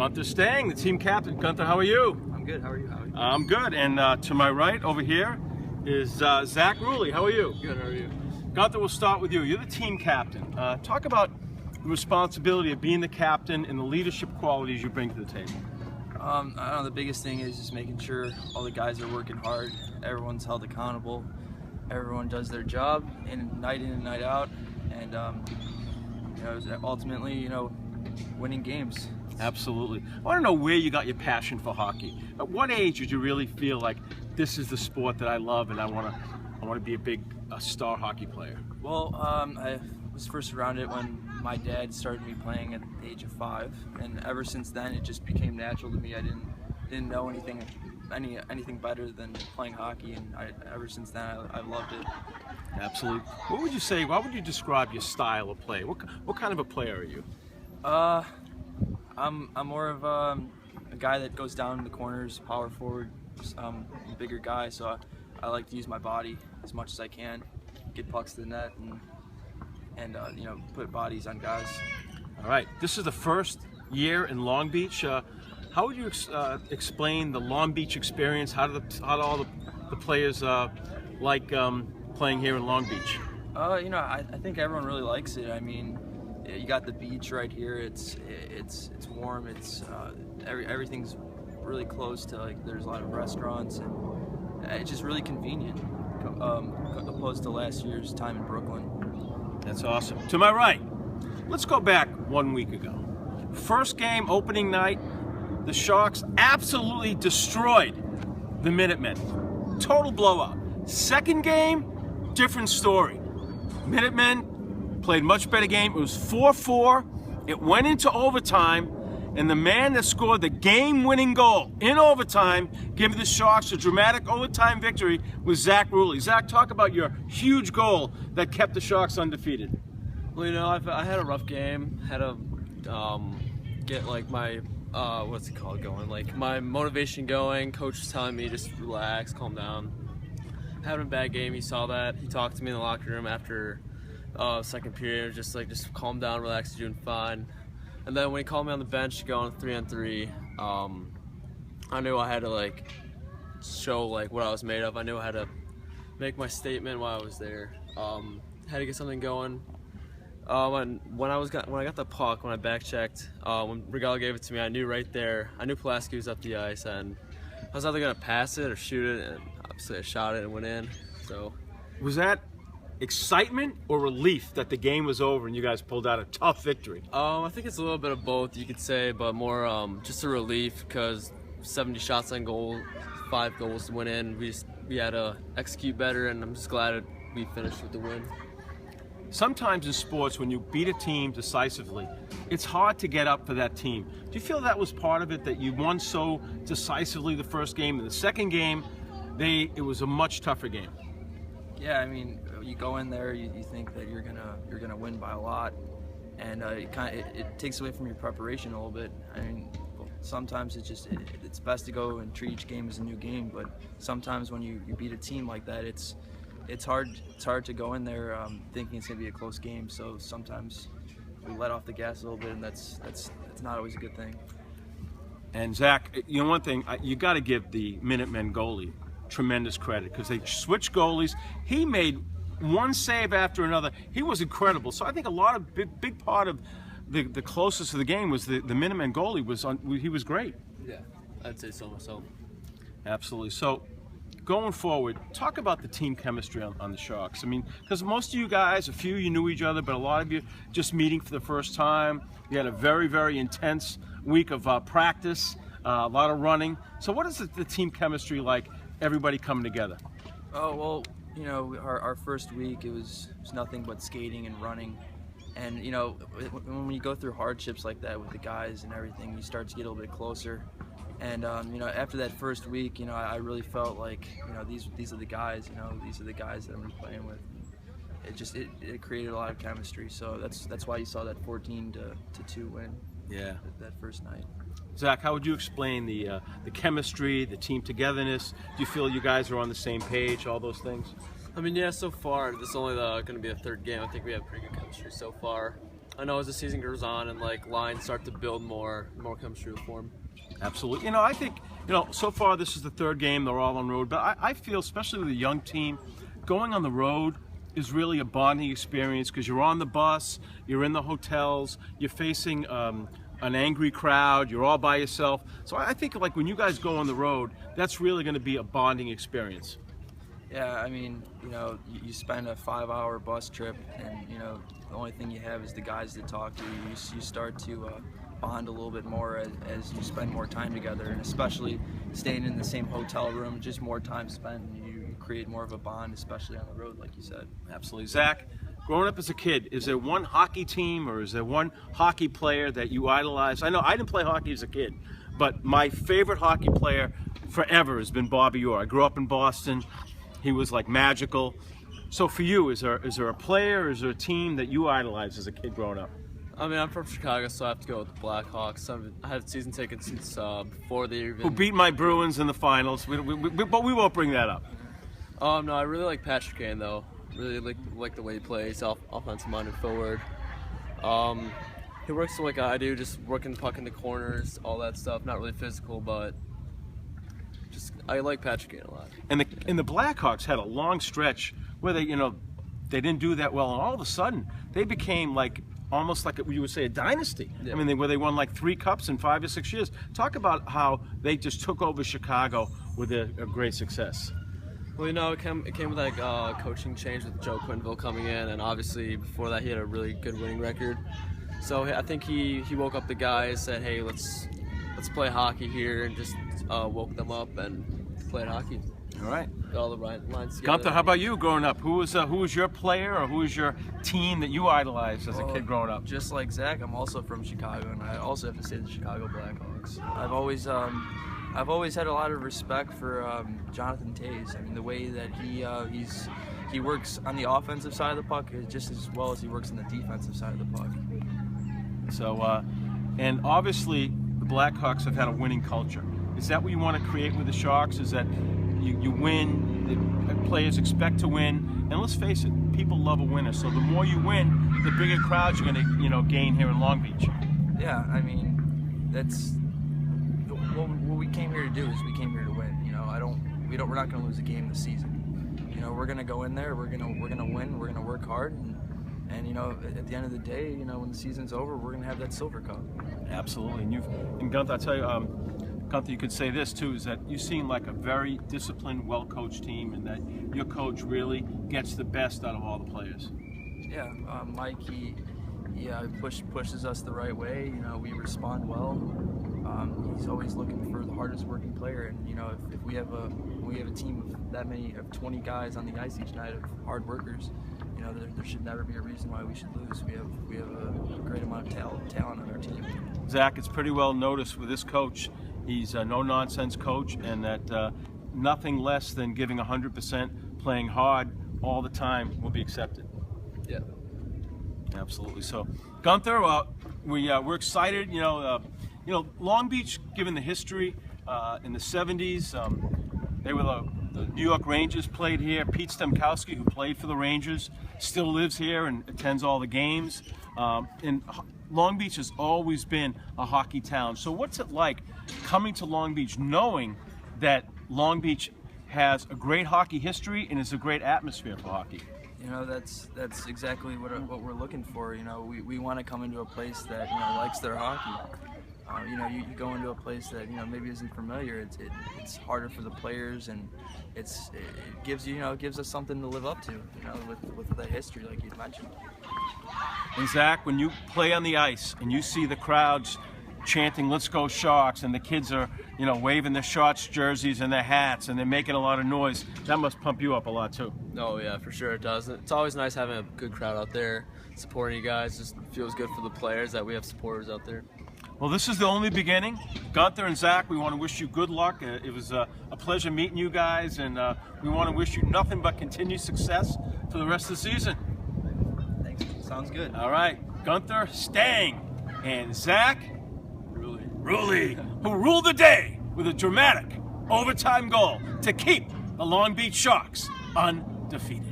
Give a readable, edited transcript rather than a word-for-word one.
Gunther Stang, the team captain. Gunther, how are you? I'm good. How are you, Howie? I'm good. And to my right over here is Zach Ruley. How are you? Good. How are you? Gunther, we'll start with you. You're the team captain. Talk about the responsibility of being the captain and the leadership qualities you bring to the table. I don't know, the biggest thing is just making sure all the guys are working hard, everyone's held accountable, everyone does their job in and night out, and ultimately, winning games. Absolutely. I want to know where you got your passion for hockey. At what age did you really feel like this is the sport that I love and I want to be a star hockey player? Well, I was first around it when my dad started me playing at the age of 5, and ever since then it just became natural to me. I didn't know anything better than playing hockey, and ever since then I've loved it. Absolutely. What would you say? How would you describe your style of play? What kind of a player are you? I'm more of a guy that goes down in the corners, power forward. I'm a bigger guy, so I like to use my body as much as I can, get pucks to the net, and put bodies on guys. All right, this is the first year in Long Beach. How would you explain the Long Beach experience? How do all the players like playing here in Long Beach? I think everyone really likes it. I mean, you got the beach right here. It's warm. It's everything's really close to, there's a lot of restaurants, and it's just really convenient opposed to last year's time in Brooklyn. That's awesome. To my right, let's go back 1 week ago. First game, opening night, the Sharks absolutely destroyed the Minutemen. Total blowout. Second game, different story. Minutemen played much better game. It was 4-4. It went into overtime, and the man that scored the game-winning goal in overtime, giving the Sharks a dramatic overtime victory, was Zach Ruley. Zach, talk about your huge goal that kept the Sharks undefeated. Well, I had a rough game. Had to get my my motivation going. Coach was telling me just relax, calm down. Having a bad game, he saw that. He talked to me in the locker room after second period, just calm down, relax, you're doing fine. And then when he called me on the bench going 3-on-3, I knew I had to show what I was made of. I knew I had to make my statement while I was there. Had to get something going. When I got the puck, when I back checked, when Regalo gave it to me, I knew right there. I knew Pulaski was up the ice, and I was either gonna pass it or shoot it, and obviously I shot it and went in. So, was that excitement or relief that the game was over and you guys pulled out a tough victory? I think it's a little bit of both, you could say, but more just a relief because 70 shots on goal, 5 goals went in. We had to execute better, and I'm just glad we finished with the win. Sometimes in sports, when you beat a team decisively, it's hard to get up for that team. Do you feel that was part of it, that you won so decisively the first game, and the second game, it was a much tougher game? Yeah, I mean, you go in there, you think that you're gonna win by a lot, and it takes away from your preparation a little bit. I mean, sometimes it's best to go and treat each game as a new game, but sometimes when you beat a team like that, it's hard to go in there thinking it's gonna be a close game. So sometimes we let off the gas a little bit, and that's not always a good thing. And Zach, one thing you got to give the Minutemen goalie tremendous credit, because they switched goalies. He made one save after another. He was incredible. So I think a lot of big part of the closest to the game was the Minutemen goalie he was great. Yeah, I'd say so myself. Absolutely. So going forward, talk about the team chemistry on the Sharks. I mean, because most of you guys, a few you knew each other, but a lot of you just meeting for the first time. You had a very, very intense week of practice, a lot of running. So what is the team chemistry like, everybody coming together? Oh, well, our first week, it was nothing but skating and running. And, when you go through hardships like that with the guys and everything, you start to get a little bit closer. And, after that first week, I really felt like, these are the guys, these are the guys that I'm going to be playing with. It created a lot of chemistry. So that's why you saw that 14-2 win. Yeah. That first night. Zach, how would you explain the chemistry, the team togetherness? Do you feel you guys are on the same page, all those things? I mean, yeah, so far, this is only going to be the third game. I think we have pretty good chemistry so far. I know as the season goes on and like lines start to build more comes true for him. Absolutely. I think, so far this is the third game. They're all on the road. But I feel, especially with a young team, going on the road is really a bonding experience because you're on the bus, you're in the hotels, you're facing an angry crowd, you're all by yourself. So I think like when you guys go on the road, that's really going to be a bonding experience. Yeah, I mean, you spend a 5-hour bus trip, and the only thing you have is the guys to talk to. You start to bond a little bit more as you spend more time together, and especially staying in the same hotel room, just more time spent, and you create more of a bond, especially on the road, like you said. Absolutely. Zach, growing up as a kid, is there one hockey team or is there one hockey player that you idolize? I know I didn't play hockey as a kid, but my favorite hockey player forever has been Bobby Orr. I grew up in Boston. He was like magical. So for you, is there a player, or is there a team that you idolized as a kid growing up? I mean, I'm from Chicago, so I have to go with the Blackhawks. I had season tickets since before they even... Who beat my Bruins in the finals, but we won't bring that up. No, I really like Patrick Kane, though. Really like the way he plays, offensive-minded forward. He works like I do, just working the puck in the corners, all that stuff. Not really physical, but I like Patrick Kane a lot. And the Blackhawks had a long stretch where they didn't do that well, and all of a sudden they became like almost like you would say a dynasty. Yeah. I mean, where they won like 3 cups in 5 or 6 years. Talk about how they just took over Chicago with a great success. Well, it came with like coaching change with Joe Quenneville coming in, and obviously before that he had a really good winning record. So I think he woke up the guys, said, "Hey, let's play hockey here," and just woke them up and played hockey. All right. Got all the right lines together. Gunther, how about you growing up? Who was your player, or who was your team that you idolized as a kid growing up? Just like Zach, I'm also from Chicago, and I also have to say the Chicago Blackhawks. I've always had a lot of respect for Jonathan Toews. I mean, the way that he works on the offensive side of the puck is just as well as he works on the defensive side of the puck. So, and obviously the Blackhawks have had a winning culture. Is that what you want to create with the Sharks? Is that you win, the players expect to win, and let's face it, people love a winner. So the more you win, the bigger crowds you're going to gain here in Long Beach. Yeah, I mean, that's what we came here to do. Is we came here to win. We're not going to lose a game this season. We're going to go in there. We're going to win. We're going to work hard, and at the end of the day, when the season's over, we're going to have that silver cup. Absolutely, and Gunther, I'll tell you. Gunther, you could say this too, is that you seem like a very disciplined, well-coached team, and that your coach really gets the best out of all the players. Yeah, Mike, he pushes us the right way. We respond well. He's always looking for the hardest working player, and if we have a team of that many of 20 guys on the ice each night of hard workers, there should never be a reason why we should lose. We have a great amount of talent on our team. Zach, it's pretty well noticed with this coach. He's a no-nonsense coach, and that nothing less than giving 100%, playing hard all the time will be accepted. Yeah. Absolutely. So, Gunther, we're excited. Long Beach, given the history, in the 70s, they were the New York Rangers played here. Pete Stemkowski, who played for the Rangers, still lives here and attends all the games. And Long Beach has always been a hockey town. So what's it like coming to Long Beach knowing that Long Beach has a great hockey history and is a great atmosphere for hockey? That's exactly what we're looking for. We want to come into a place that likes their hockey. You go into a place that maybe isn't familiar. It's harder for the players, and it gives us something to live up to. With the history like you mentioned. And Zach, when you play on the ice and you see the crowds chanting "Let's go Sharks" and the kids are waving their Sharks jerseys and their hats and they're making a lot of noise, that must pump you up a lot too. Oh yeah, for sure it does. It's always nice having a good crowd out there supporting you guys. Just feels good for the players that we have supporters out there. Well, this is the only beginning. Gunther and Zach, we want to wish you good luck. It was a pleasure meeting you guys, and we want to wish you nothing but continued success for the rest of the season. Thanks. Sounds good. All right. Gunther Stang and Zach Ruley, who ruled the day with a dramatic overtime goal to keep the Long Beach Sharks undefeated.